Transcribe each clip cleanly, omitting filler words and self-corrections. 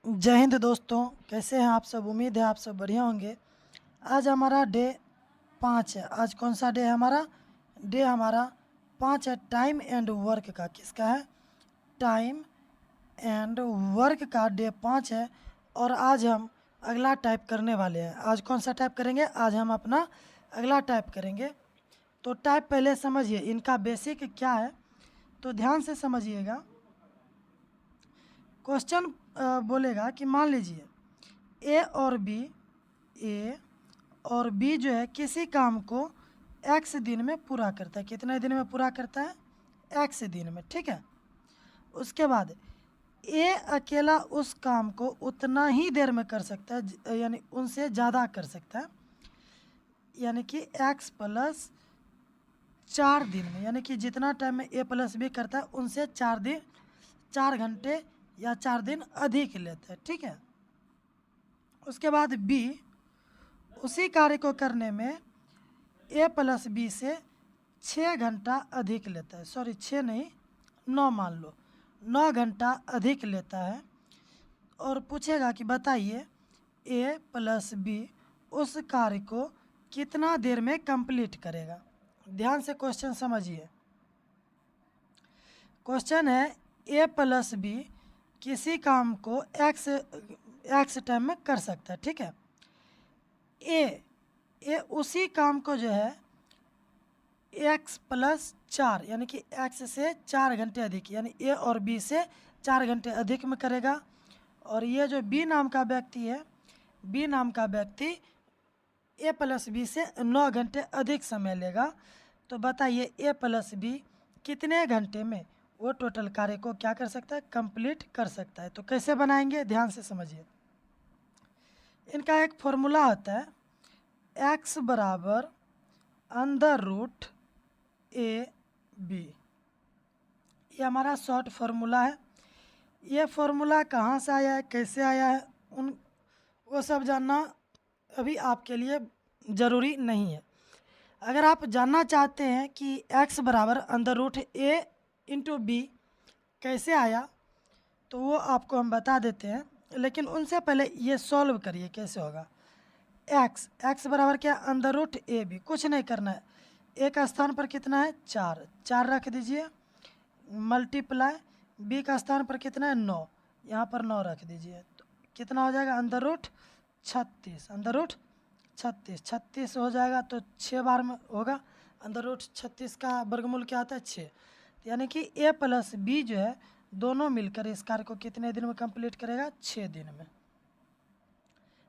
जय हिंद दोस्तों, कैसे हैं आप सब। उम्मीद है आप सब बढ़िया होंगे। आज हमारा डे 5 है। आज कौन सा डे है हमारा? डे हमारा 5 है। टाइम एंड वर्क का। किसका है? टाइम एंड वर्क का डे 5 है। और आज हम अगला टाइप करने वाले हैं। आज कौन सा टाइप करेंगे? आज हम अपना अगला टाइप करेंगे। तो टाइप पहले समझिए, इनका बेसिक क्या है, तो ध्यान से समझिएगा। क्वेश्चन बोलेगा कि मान लीजिए ए और बी जो है किसी काम को एक्स दिन में पूरा करता है। कितने दिन में पूरा करता है? एक्स दिन में। ठीक है। उसके बाद ए अकेला उस काम को उतना ही देर में कर सकता है, यानी उनसे ज़्यादा कर सकता है, यानी कि एक्स प्लस 4 दिन में, यानी कि जितना टाइम में ए प्लस बी करता है उनसे 4 घंटे या 4 दिन अधिक लेता है। ठीक है। उसके बाद बी उसी कार्य को करने में ए प्लस बी से 6 घंटा अधिक लेता है। सॉरी, 6 नहीं, 9 मान लो, 9 घंटा अधिक लेता है। और पूछेगा कि बताइए ए प्लस बी उस कार्य को कितना देर में कंप्लीट करेगा। ध्यान से क्वेश्चन समझिए। क्वेश्चन है ए प्लस बी किसी काम को एक्स टाइम में कर सकता है। ठीक है। ए उसी काम को जो है एक्स प्लस 4, यानी कि एक्स से 4 घंटे अधिक, यानी ए और बी से 4 घंटे अधिक में करेगा। और ये जो बी नाम का व्यक्ति है, बी नाम का व्यक्ति ए प्लस बी से 9 घंटे अधिक समय लेगा। तो बताइए ए प्लस बी कितने घंटे में वो टोटल कार्य को क्या कर सकता है? कंप्लीट कर सकता है। तो कैसे बनाएंगे, ध्यान से समझिए। इनका एक फॉर्मूला होता है, एक्स बराबर अंडर रूट ए बी। ये हमारा शॉर्ट फार्मूला है। ये फार्मूला कहाँ से आया है, कैसे आया है, वो सब जानना अभी आपके लिए ज़रूरी नहीं है। अगर आप जानना चाहते हैं कि x बराबर अंडर रूट ए इंटू बी कैसे आया, तो वो आपको हम बता देते हैं। लेकिन उनसे पहले ये सॉल्व करिए कैसे होगा। एक्स बराबर क्या? Under root A B. कुछ नहीं करना है, ए का स्थान पर कितना है? 4 रख दीजिए, मल्टीप्लाई बी का स्थान पर कितना है? 9, यहाँ पर 9 रख दीजिए। तो कितना हो जाएगा? अंडर रूट 36, अंडर रूट 36 हो जाएगा। तो 6 बार में होगा। अंडर रूट 36 का वर्गमूल क्या आता है? 6। यानी कि ए प्लस बी जो है दोनों मिलकर इस कार्य को कितने दिन में कंप्लीट करेगा? 6 दिन में।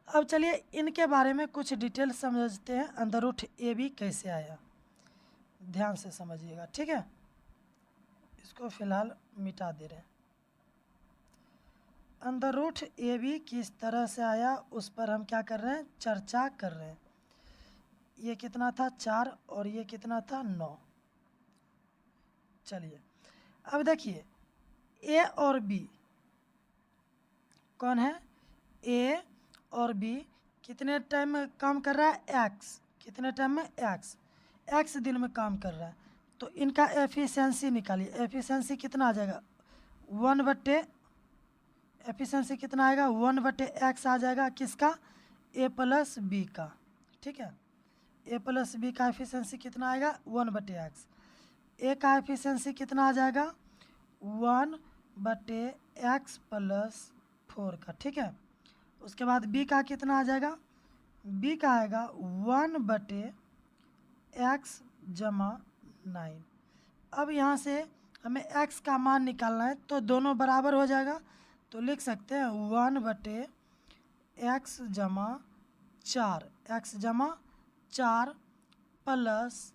अब चलिए इनके बारे में कुछ डिटेल समझते हैं। अंडर रूट ए बी कैसे आया, ध्यान से समझिएगा। ठीक है। इसको फिलहाल मिटा दे रहे हैं। अंडर रूट ए बी किस तरह से आया उस पर हम क्या कर रहे हैं? चर्चा कर रहे हैं। ये कितना था? 4, और ये कितना था? 9। चलिए अब देखिए ए और बी कौन है? ए और बी कितने टाइम में काम कर रहा है? एक्स। कितने टाइम में? एक्स दिन में काम कर रहा है। तो इनका एफिशिएंसी निकालिए। एफिशिएंसी कितना आ जाएगा? 1/, एफिशिएंसी कितना आएगा? 1/x आ जाएगा। किसका? ए प्लस बी का। ठीक है। ए प्लस बी का एफिशिएंसी कितना आएगा? 1/x। ए का एफिशिएंसी कितना आ जाएगा? 1/x प्लस 4 का। ठीक है। उसके बाद बी का कितना आ जाएगा? बी का आएगा 1/x जमा 9। अब यहाँ से हमें x का मान निकालना है, तो दोनों बराबर हो जाएगा। तो लिख सकते हैं 1/x जमा 4, x जमा 4 प्लस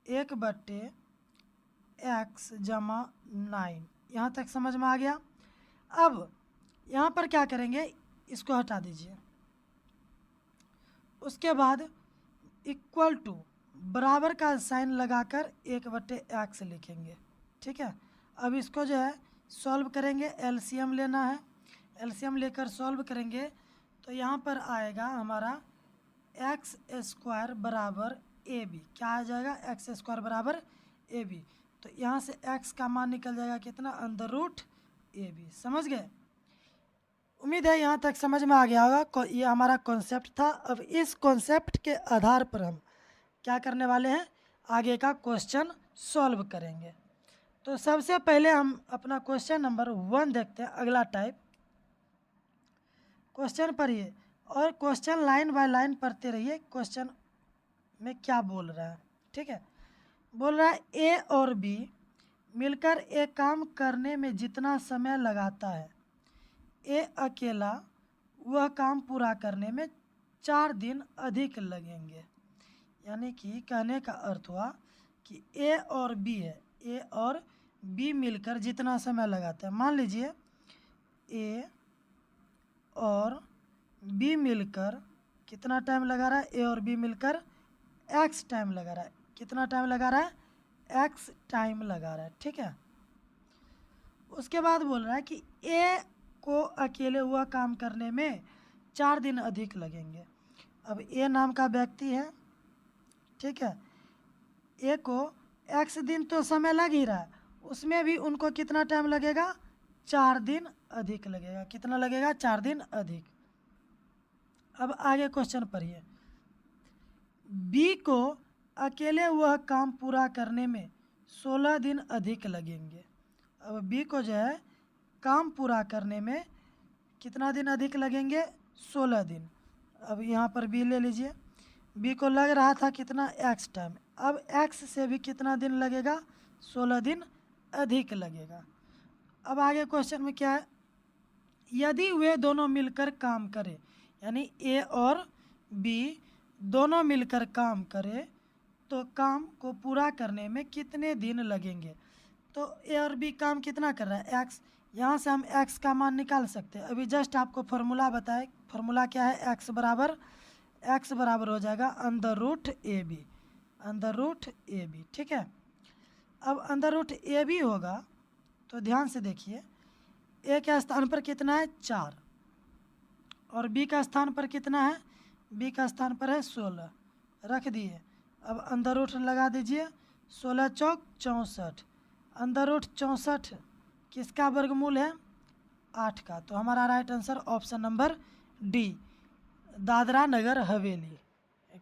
1/x जमा 9। यहाँ तक समझ में आ गया। अब यहाँ पर क्या करेंगे? इसको हटा दीजिए। उसके बाद इक्वल टू बराबर का साइन लगाकर 1/x लिखेंगे। ठीक है। अब इसको जो है सॉल्व करेंगे, एलसीएम लेना है। एलसीएम लेकर सॉल्व करेंगे तो यहाँ पर आएगा हमारा एक्स स्क्वायर बराबर ए बी। क्या आ जाएगा? एक्स स्क्वायर बराबर ए बी। तो यहाँ से एक्स का मान निकल जाएगा कितना? Under root A B. समझ गए? उम्मीद है यहाँ तक समझ में आ गया होगा। ये हमारा कॉन्सेप्ट था। अब इस कॉन्सेप्ट के आधार पर हम क्या करने वाले हैं, आगे का क्वेश्चन सॉल्व करेंगे। तो सबसे पहले हम अपना क्वेश्चन नंबर 1 देखते हैं, अगला टाइप। क्वेश्चन पढ़िए और क्वेश्चन लाइन बाय लाइन पढ़ते रहिए, क्वेश्चन में क्या बोल रहा है। ठीक है, बोल रहा है ए और बी मिलकर एक काम करने में जितना समय लगाता है, ए अकेला वह काम पूरा करने में 4 दिन अधिक लगेंगे। यानी कि कहने का अर्थ हुआ कि ए और बी है, ए और बी मिलकर जितना समय लगाता है, मान लीजिए ए और बी मिलकर कितना टाइम लगा रहा है, ए और बी मिलकर एक्स टाइम लगा रहा है। कितना टाइम लगा रहा है, एक्स टाइम लगा रहा है। ठीक है, उसके बाद बोल रहा है कि ए को अकेले हुआ काम करने में 4 दिन अधिक लगेंगे। अब ए नाम का व्यक्ति है, ठीक है, ए को एक्स दिन तो समय लग ही रहा है, उसमें भी उनको कितना टाइम लगेगा, 4 दिन अधिक लगेगा। कितना लगेगा, 4 दिन अधिक। अब आगे क्वेश्चन पढ़िए। बी को अकेले वह काम पूरा करने में 16 दिन अधिक लगेंगे। अब बी को जो है काम पूरा करने में कितना दिन अधिक लगेंगे, 16 दिन। अब यहाँ पर बी ले लीजिए, बी को लग रहा था कितना, एक्स टाइम। अब एक्स से भी कितना दिन लगेगा, 16 दिन अधिक लगेगा। अब आगे क्वेश्चन में क्या है, यदि वे दोनों मिलकर काम करें, यानी ए और बी दोनों मिलकर काम करें तो काम को पूरा करने में कितने दिन लगेंगे। तो ए और बी काम कितना कर रहा है, एक्स। यहाँ से हम एक्स का मान निकाल सकते हैं। अभी जस्ट आपको फार्मूला बताए, फार्मूला क्या है, एक्स बराबर हो जाएगा under root A B, under root A B. ठीक है, अब अंडर रूट ए बी होगा तो ध्यान से देखिए, ए के स्थान पर कितना है, 4, और बी का स्थान पर कितना है, बी का स्थान पर है 16, रख दिए। अब अंडर रूट लगा दीजिए, 16 चौक 64, अंडर रूट 64 किसका वर्गमूल है, 8 का। तो हमारा right answer option number D, Dadra Nagar Haveli.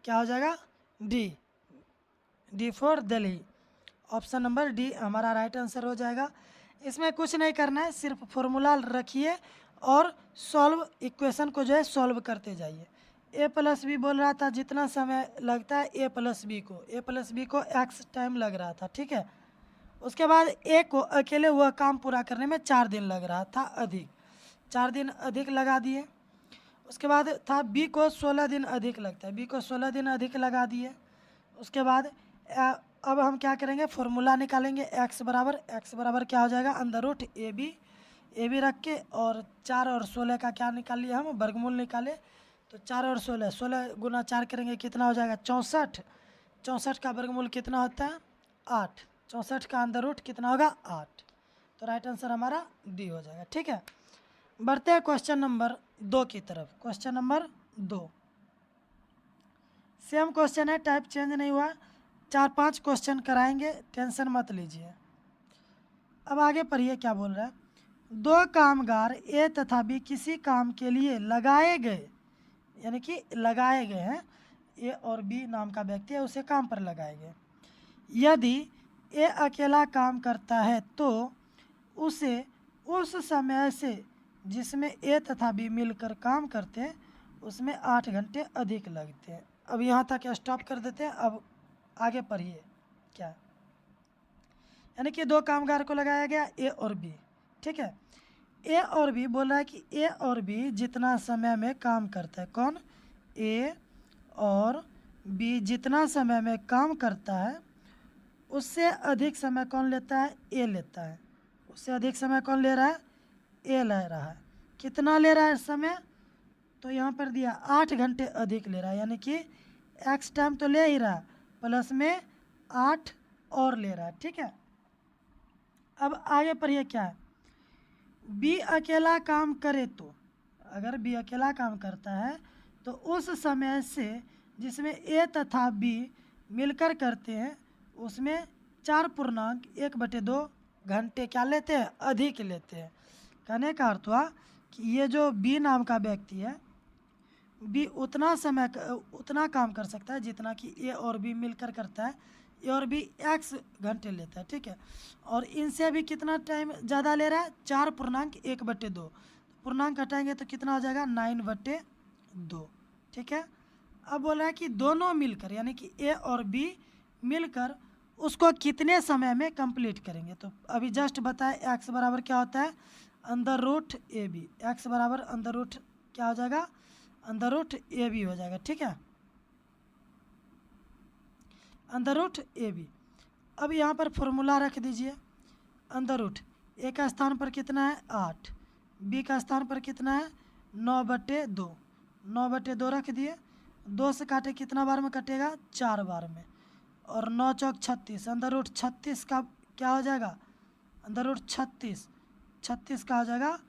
क्या हो जाएगा, D for Delhi. Option number D हमारा राइट आंसर हो जाएगा। इसमें कुछ नहीं करना है, सिर्फ फॉर्मूला रखिए और सॉल्व, इक्वेशन को जो है सॉल्व करते जाइए। ए प्लस बी बोल रहा था जितना समय लगता है ए प्लस बी को एक्स टाइम लग रहा था। ठीक है, उसके बाद ए को अकेले वह काम पूरा करने में 4 दिन लग रहा था अधिक, 4 दिन अधिक लगा दिए। उसके बाद था बी को 16 दिन अधिक लगता है, बी को 16 दिन अधिक लगा दिए। उसके बाद अब हम क्या करेंगे, फॉर्मूला निकालेंगे। एक्स बराबर क्या हो जाएगा, अंडर रूट ए बी रख के, और 4 और 16 का क्या निकाल लिया हम, वर्गमूल निकाले। तो 4 और 16 गुना 4 करेंगे कितना हो जाएगा, 64, 64 का वर्गमूल कितना होता है, 8, 64 का अंडर रूट कितना होगा, 8। तो राइट आंसर हमारा डी हो जाएगा। ठीक है, बढ़ते हैं क्वेश्चन नंबर 2 की तरफ। क्वेश्चन नंबर 2 सेम क्वेश्चन है, टाइप चेंज नहीं हुआ, 4-5 क्वेश्चन कराएंगे, टेंशन मत लीजिए। अब आगे पढ़िए क्या बोल रहा है, 2 कामगार ए तथा बी किसी काम के लिए लगाए गए, यानी कि लगाए गए हैं, ए और बी नाम का व्यक्ति है, उसे काम पर लगाए गए। यदि ए अकेला काम करता है तो उसे उस समय से जिसमें ए तथा बी मिलकर काम करते हैं उसमें 8 घंटे अधिक लगते हैं। अब यहाँ तक स्टॉप कर देते हैं। अब आगे पढ़िए क्या, यानी कि 2 कामगार को लगाया गया ए और बी। ठीक है, ए और बी बोल रहा है कि ए और बी जितना समय में काम करता है, कौन, ए और बी जितना समय में काम करता है उससे अधिक समय कौन लेता है, ए लेता है। उससे अधिक समय कौन ले रहा है, ए ले रहा है। कितना ले रहा है समय, तो यहाँ पर दिया 8 घंटे अधिक ले रहा है, यानी कि एक्स टाइम तो ले ही रहा है, प्लस में 8 और ले रहा है। ठीक है, अब आगे पढ़िए क्या है, बी अकेला काम करे तो, अगर बी अकेला काम करता है तो उस समय से जिसमें ए तथा बी मिलकर करते हैं उसमें 4.1/2 घंटे क्या लेते हैं, अधिक लेते हैं। कहने का अर्थ हुआ कि ये जो बी नाम का व्यक्ति है, बी उतना काम कर सकता है जितना कि ए और बी मिलकर करता है। ए और बी एक्स घंटे लेता है, ठीक है। और इनसे भी कितना टाइम ज़्यादा ले रहा है, 4.1/2। पूर्णांक हटाएंगे तो कितना हो जाएगा, 9/2, ठीक है। अब बोल रहा है कि दोनों मिलकर यानी कि ए और बी मिलकर उसको कितने समय में कंप्लीट करेंगे। तो अभी जस्ट बताए एक्स बराबर क्या होता है, under root A B. X बराबर अंडर रूट क्या हो जाएगा, अंडर रूट ए बी हो जाएगा, ठीक है, अंडर रूट ए बी। अब यहाँ पर फॉर्मूला रख दीजिए, अंडर रूट ए का स्थान पर कितना है 8, बी का स्थान पर कितना है 9/2, 9/2 रख दिए। 2 से काटे कितना बार में कटेगा, 4 बार में। और 9 चौक 36, अंडर रूट 36 का क्या हो जाएगा, अंडर रूट 36 का हो जाएगा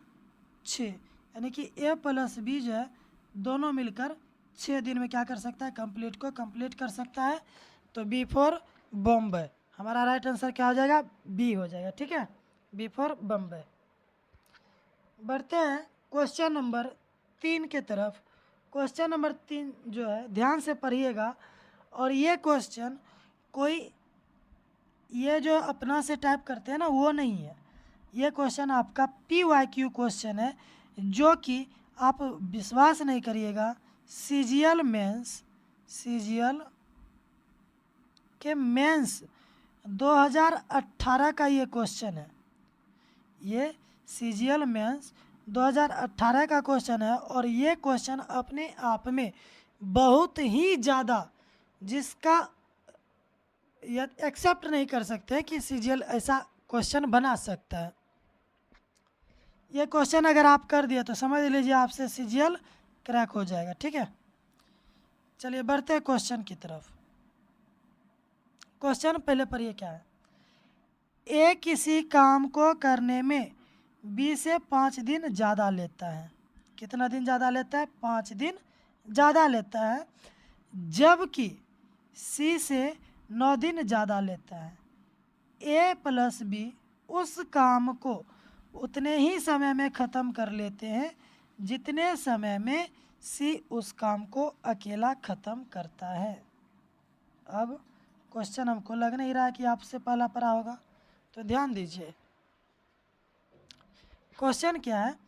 6। यानी कि ए प्लस बी जो है दोनों मिलकर 6 दिन में क्या कर सकता है, कंप्लीट कर सकता है। तो बी फॉर बॉम्बे, हमारा राइट आंसर क्या हो जाएगा, बी हो जाएगा, ठीक है, बी फॉर बॉम्बे। बढ़ते हैं क्वेश्चन नंबर 3 के तरफ। क्वेश्चन नंबर 3 जो है ध्यान से पढ़िएगा। और ये क्वेश्चन कोई ये जो अपना से टाइप करते हैं ना वो नहीं है, ये क्वेश्चन आपका PYQ क्वेश्चन है, जो कि आप विश्वास नहीं करिएगा, CGL के मेंस 2018 का ये क्वेश्चन है। ये CGL मेंस 2018 का क्वेश्चन है। और ये क्वेश्चन अपने आप में बहुत ही ज़्यादा, जिसका यह एक्सेप्ट नहीं कर सकते कि CGL ऐसा क्वेश्चन बना सकता है। ये क्वेश्चन अगर आप कर दिए तो समझ लीजिए आपसे CGL क्रैक हो जाएगा, ठीक है। चलिए बढ़ते हैं क्वेश्चन की तरफ। क्वेश्चन पहले पढ़िए क्या है, ए किसी काम को करने में बी से 5 दिन ज़्यादा लेता है। कितना दिन ज़्यादा लेता है, 5 दिन ज़्यादा लेता है, जबकि सी से 9 दिन ज़्यादा लेता है। ए प्लस बी उस काम को उतने ही समय में ख़त्म कर लेते हैं जितने समय में सी उस काम को अकेला ख़त्म करता है। अब क्वेश्चन हमको लग नहीं रहा है कि आपसे पहला पढ़ा होगा, तो ध्यान दीजिए। क्वेश्चन क्या है,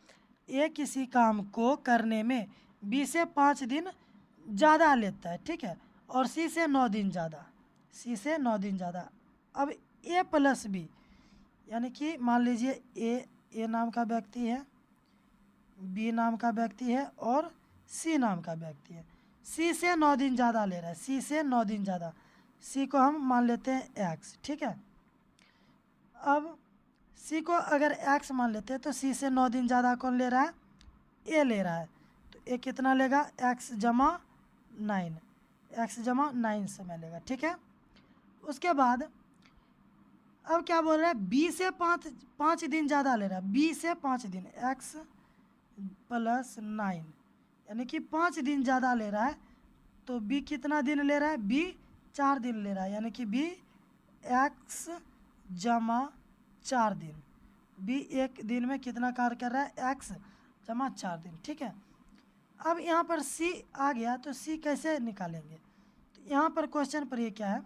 ए किसी काम को करने में बी से 5 दिन ज़्यादा लेता है, ठीक है, और सी से 9 दिन ज़्यादा, सी से 9 दिन ज़्यादा। अब ए प्लस बी यानी कि मान लीजिए ए नाम का व्यक्ति है, बी नाम का व्यक्ति है और सी नाम का व्यक्ति है। सी से 9 दिन ज़्यादा ले रहा है, सी से 9 दिन ज़्यादा, सी को हम मान लेते हैं एक्स, ठीक है। अब सी को अगर एक्स मान लेते हैं तो सी से 9 दिन ज़्यादा कौन ले रहा है, ए ले रहा है। तो ए कितना लेगा, एक्स जमा 9 समय लेगा, ठीक है। उसके बाद अब क्या बोल रहा है, बी से 5 दिन ज़्यादा ले रहा है, बी से 5 दिन, एक्स प्लस 9 यानी कि 5 दिन ज़्यादा ले रहा है। तो बी कितना दिन ले रहा है, बी 4 दिन ले रहा है, यानी कि बी एक्स जमा 4 दिन। बी एक दिन में कितना कार्य कर रहा है, एक्स जमा 4 दिन, ठीक है। अब यहाँ पर सी आ गया तो सी कैसे निकालेंगे, तो यहाँ पर क्वेश्चन पर ये क्या है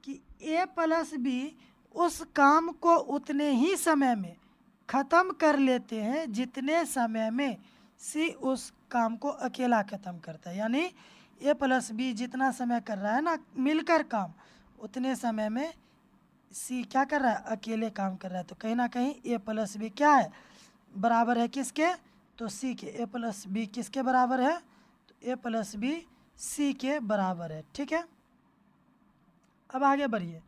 कि ए प्लस बी उस काम को उतने ही समय में ख़त्म कर लेते हैं जितने समय में सी उस काम को अकेला ख़त्म करता है। यानी ए प्लस बी जितना समय कर रहा है ना मिलकर काम, उतने समय में सी क्या कर रहा है, अकेले काम कर रहा है। तो कहीं ना कहीं ए प्लस बी क्या है, बराबर है किसके, तो सी के। ए प्लस बी किसके बराबर है, तो ए प्लस बी सी के बराबर है, ठीक है। अब आगे बढ़िए।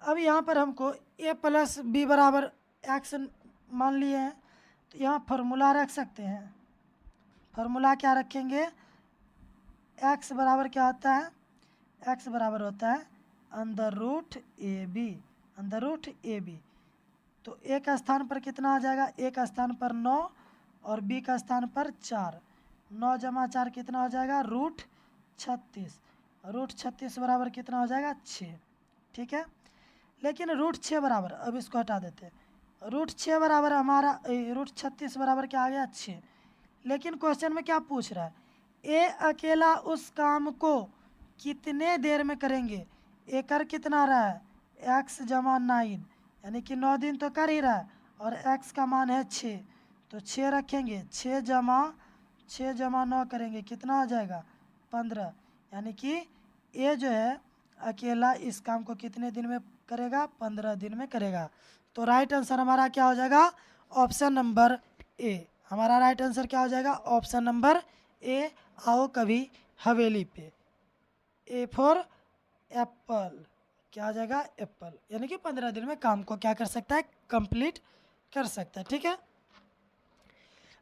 अब यहाँ पर हमको ए प्लस बी बराबर एक्स मान लिए हैं, तो यहाँ फार्मूला रख सकते हैं। फार्मूला क्या रखेंगे, एक्स बराबर क्या होता है, एक्स बराबर होता है under root A B, under root A B. तो ए का स्थान पर कितना आ जाएगा, ए का स्थान पर 9 और बी का स्थान पर 4, 9 जमा 4 कितना हो जाएगा, रूट 36। रूट 36 बराबर कितना हो जाएगा, 6, ठीक है। लेकिन रूट 6 बराबर, अब इसको हटा देते हैं, रूट 6 बराबर हमारा रूट 36 बराबर क्या आ गया 6। लेकिन क्वेश्चन में क्या पूछ रहा है, ए अकेला उस काम को कितने देर में करेंगे। ए कर कितना रहा है एक्स जमा 9, यानी कि 9 दिन तो कर ही रहा है, और एक्स का मान है 6, तो 6 रखेंगे, 6 जमा 9 करेंगे, कितना आ जाएगा 15, यानी कि ए जो है अकेला इस काम को कितने दिन में करेगा, 15 दिन में करेगा। तो राइट आंसर हमारा क्या हो जाएगा, ऑप्शन नंबर ए। हमारा राइट आंसर क्या हो जाएगा, ऑप्शन नंबर ए। आओ कभी हवेली पे, ए फॉर एप्पल, क्या आ जाएगा एप्पल, यानी कि 15 दिन में काम को क्या कर सकता है, कंप्लीट कर सकता है। ठीक है,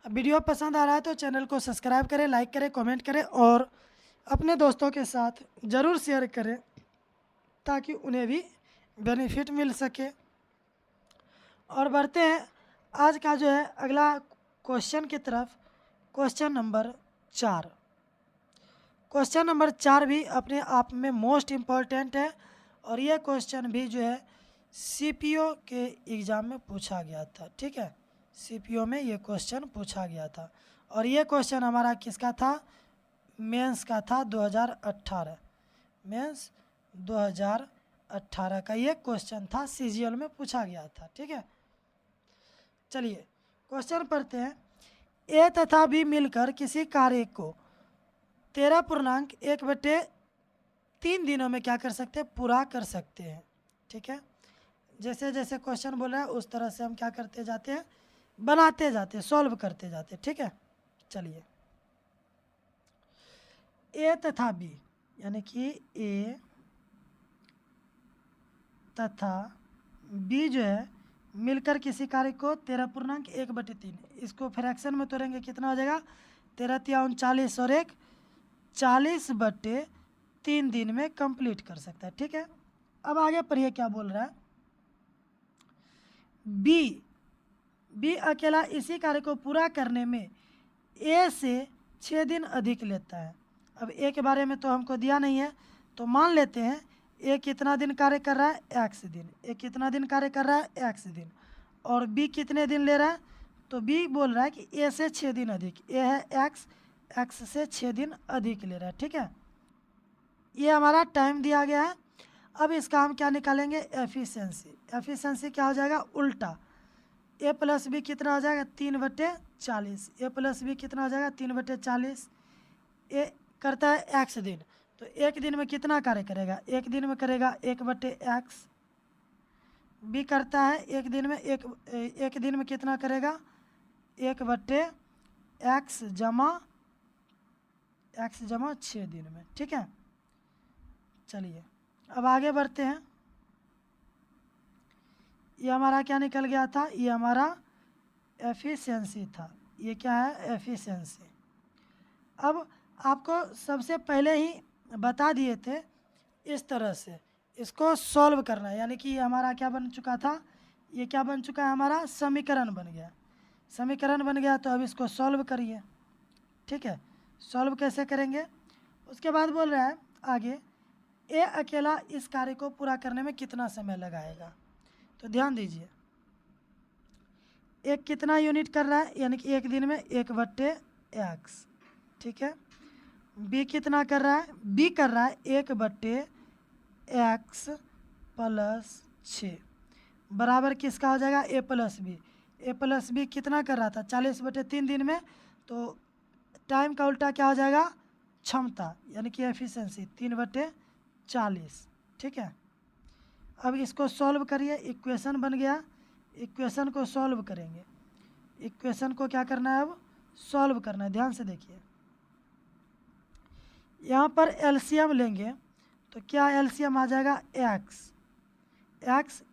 अब वीडियो पसंद आ रहा है तो चैनल को सब्सक्राइब करें, लाइक करें, कमेंट करें और अपने दोस्तों के साथ ज़रूर शेयर करें ताकि उन्हें भी बेनिफिट मिल सके। और बढ़ते हैं आज का जो है अगला क्वेश्चन की तरफ। क्वेश्चन नंबर 4, क्वेश्चन नंबर 4 भी अपने आप में मोस्ट इम्पॉर्टेंट है, और यह क्वेश्चन भी जो है सीपीओ के एग्ज़ाम में पूछा गया था। ठीक है, सीपीओ में ये क्वेश्चन पूछा गया था, और ये क्वेश्चन हमारा किसका था, मेंस का था 2018, मेंस 2018 का ये क्वेश्चन था, सीजीएल में पूछा गया था। ठीक है, चलिए क्वेश्चन पढ़ते हैं। ए तथा बी मिलकर किसी कार्य को 13.1/3 दिनों में क्या कर सकते हैं, पूरा कर सकते हैं। ठीक है, जैसे जैसे क्वेश्चन बोल रहा है उस तरह से हम क्या करते जाते हैं, बनाते जाते हैं, सॉल्व करते जाते हैं। ठीक है, चलिए ए तथा बी, यानी कि ए तथा बी जो है मिलकर किसी कार्य को 13.1/3, इसको फ्रैक्शन में तोड़ेंगे कितना हो जाएगा, 13×3 = 39 और 1 40/3 दिन में कंप्लीट कर सकता है। ठीक है, अब आगे पढ़िए क्या बोल रहा है। बी अकेला इसी कार्य को पूरा करने में ए से 6 दिन अधिक लेता है। अब ए के बारे में तो हमको दिया नहीं है, तो मान लेते हैं ए कितना दिन कार्य कर रहा है, एक्स दिन। ए कितना दिन कार्य कर रहा है, एक्स दिन, और बी कितने दिन ले रहा है, तो बी बोल रहा है कि ए से 6 दिन अधिक, ए है एक्स, एक्स से 6 दिन अधिक ले रहा है। ठीक है, ये हमारा टाइम दिया गया है। अब इसका हम क्या निकालेंगे, एफिशिएंसी। एफिशिएंसी क्या हो जाएगा, उल्टा, ए प्लस बी कितना हो जाएगा 3/40, ए प्लस बी कितना हो जाएगा 3/40। ए करता है एक्स दिन, तो एक दिन में कितना कार्य करेगा, एक दिन में करेगा 1/x। बी करता है एक दिन में एक दिन में कितना करेगा, 1/x जमा 6 दिन में। ठीक है, चलिए अब आगे बढ़ते हैं। ये हमारा क्या निकल गया था, ये हमारा एफिशिएंसी था। ये क्या है, एफिशिएंसी। अब आपको सबसे पहले ही बता दिए थे इस तरह से इसको सॉल्व करना है, यानी कि ये हमारा क्या बन चुका था, ये क्या बन चुका है, हमारा समीकरण बन गया। समीकरण बन गया तो अब इसको सॉल्व करिए। ठीक है, सॉल्व कैसे करेंगे, उसके बाद बोल रहा है आगे, ए अकेला इस कार्य को पूरा करने में कितना समय लगाएगा। तो ध्यान दीजिए, एक कितना यूनिट कर रहा है, यानी कि एक दिन में 1/x। ठीक है, बी कितना कर रहा है, बी कर रहा है 1/x + 6 बराबर किसका हो जाएगा, ए प्लस बी। ए प्लस बी कितना कर रहा था 40/3 दिन में, तो टाइम का उल्टा क्या हो जाएगा, क्षमता, यानी कि एफिशिएंसी 3/40। ठीक है, अब इसको सॉल्व करिए, इक्वेशन बन गया, इक्वेशन को सॉल्व करेंगे। इक्वेशन को क्या करना है, अब सॉल्व करना है। ध्यान से देखिए, यहाँ पर एलसीएम लेंगे तो क्या एलसीएम आ जाएगा, एक्स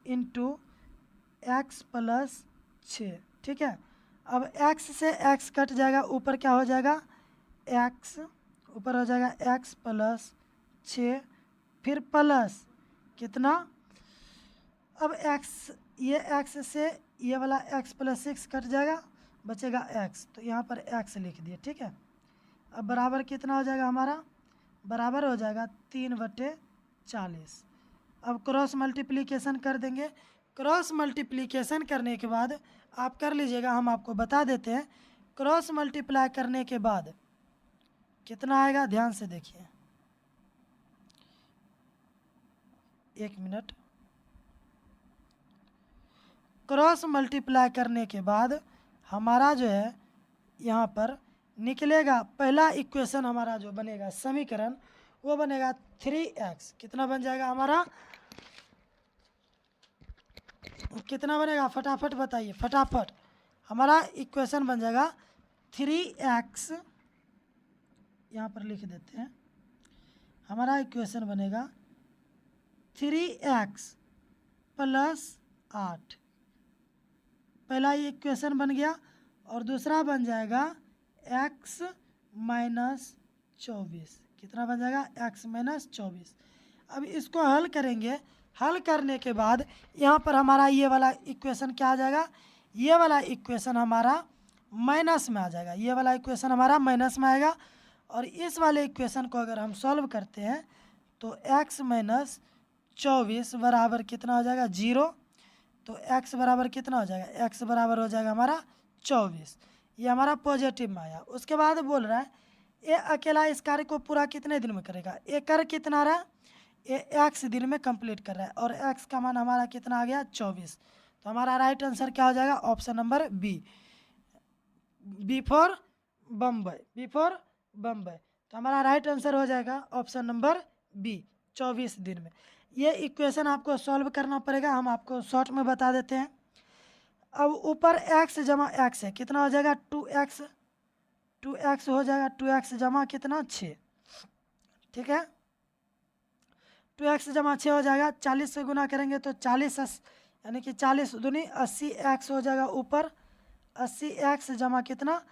इंटू एक्स + 6। ठीक है, अब एक्स से एक्स कट जाएगा, ऊपर क्या हो जाएगा, एक्स ऊपर हो जाएगा एक्स + 6, फिर प्लस कितना, अब एक्स, ये एक्स से ये वाला एक्स + 6 कट जाएगा, बचेगा एक्स, तो यहाँ पर एक्स लिख दिए। ठीक है, अब बराबर कितना हो जाएगा, हमारा बराबर हो जाएगा 3/40। अब क्रॉस मल्टीप्लिकेशन कर देंगे, क्रॉस मल्टीप्लिकेशन करने के बाद आप कर लीजिएगा, हम आपको बता देते हैं। क्रॉस मल्टीप्लाई करने के बाद कितना आएगा, ध्यान से देखिए, एक मिनट। क्रॉस मल्टीप्लाई करने के बाद हमारा जो है यहाँ पर निकलेगा, पहला इक्वेशन हमारा जो बनेगा समीकरण वो बनेगा 3x। कितना बन जाएगा हमारा, कितना बनेगा, फटाफट बताइए, फटाफट। हमारा इक्वेशन बन जाएगा 3x, यहाँ पर लिख देते हैं। हमारा इक्वेशन बनेगा 3x प्लस 8। पहला इक्वेशन बन गया और दूसरा बन जाएगा x माइनस 24। कितना बन जाएगा, x माइनस 24। अब इसको हल करेंगे, हल करने के बाद यहाँ पर हमारा ये वाला इक्वेशन क्या आ जाएगा, ये वाला इक्वेशन हमारा माइनस में आ जाएगा, ये वाला इक्वेशन हमारा माइनस में आएगा। और इस वाले इक्वेशन को अगर हम सॉल्व करते हैं तो x माइनस 24 बराबर कितना हो जाएगा, 0। तो x बराबर कितना हो जाएगा, x बराबर हो जाएगा हमारा 24। ये हमारा पॉजिटिव में आया। उसके बाद बोल रहा है ये अकेला इस कार्य को पूरा कितने दिन में करेगा, ये कर कितना रहा, ये x दिन में कंप्लीट कर रहा है और x का मान हमारा कितना आ गया, 24। तो हमारा राइट आंसर क्या हो जाएगा, option number B for Bombay, B for Bombay. तो हमारा राइट आंसर हो जाएगा ऑप्शन नंबर बी, 24 दिन में। ये इक्वेशन आपको सॉल्व करना पड़ेगा, हम आपको शॉर्ट में बता देते हैं। अब ऊपर x जमा x है, कितना हो जाएगा, 2x, 2x हो जाएगा, 2x जमा कितना 6, ठीक है। 2x जमा 6 हो जाएगा, 40 से गुना करेंगे तो 40 यानी कि 40 दूनी 80x हो जाएगा ऊपर, 80x जमा कितना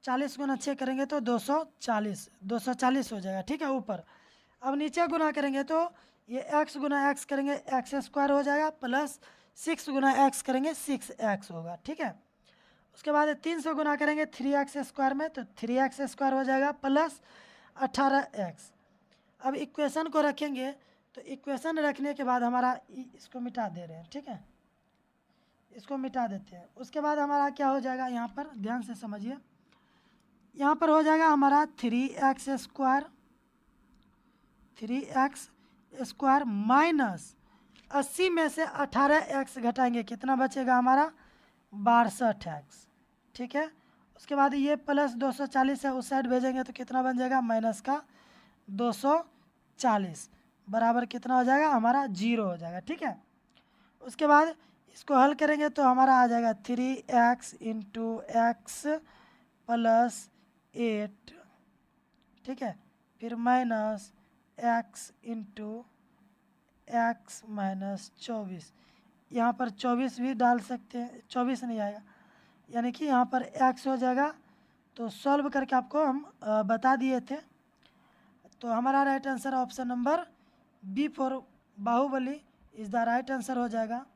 40 गुना 6 करेंगे तो 240 हो जाएगा, ठीक है ऊपर। अब नीचे गुना करेंगे तो ये x गुना x करेंगे एक्स स्क्वायर हो जाएगा, प्लस 6 गुना x करेंगे 6x होगा, ठीक है। उसके बाद 3 से गुना करेंगे 3x स्क्वायर में तो 3x स्क्वायर हो जाएगा, प्लस 18x। अब इक्वेशन को रखेंगे तो इक्वेशन रखने के बाद हमारा इसको मिटा दे रहे हैं, ठीक है, इसको मिटा देते हैं। उसके बाद हमारा क्या हो जाएगा, यहाँ पर ध्यान से समझिए, यहाँ पर हो जाएगा हमारा 3x स्क्वायर माइनस 80 में से 18x घटाएंगे, कितना बचेगा हमारा 62x, ठीक है। उसके बाद ये प्लस 240 है, उस साइड भेजेंगे तो कितना बन जाएगा, माइनस का 240 बराबर कितना हो जाएगा हमारा 0 हो जाएगा, ठीक है। उसके बाद इसको हल करेंगे तो हमारा आ जाएगा 3x इंटू एक्स प्लस 8, ठीक है, फिर minus x into x minus 24। यहाँ पर 24 भी डाल सकते हैं, 24 नहीं आएगा, यानी कि यहाँ पर x हो जाएगा। तो सॉल्व करके आपको हम बता दिए थे। तो हमारा right answer option number B for Baahubali is the right answer हो जाएगा।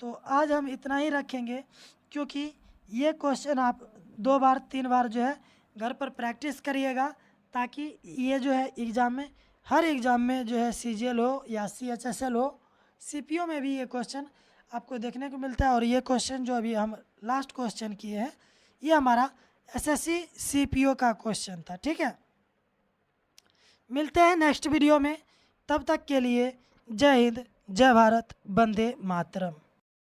तो आज हम इतना ही रखेंगे, क्योंकि ये क्वेश्चन आप 2 बार 3 बार जो है घर पर प्रैक्टिस करिएगा, ताकि ये जो है एग्ज़ाम में, हर एग्ज़ाम में जो है CGL हो या CHSL हो, CPO में भी ये क्वेश्चन आपको देखने को मिलता है। और ये क्वेश्चन जो अभी हम लास्ट क्वेश्चन किए हैं, ये हमारा SSC CPO का क्वेश्चन था, ठीक है। मिलते हैं नेक्स्ट वीडियो में, तब तक के लिए जय हिंद, जय भारत, वंदे मातरम।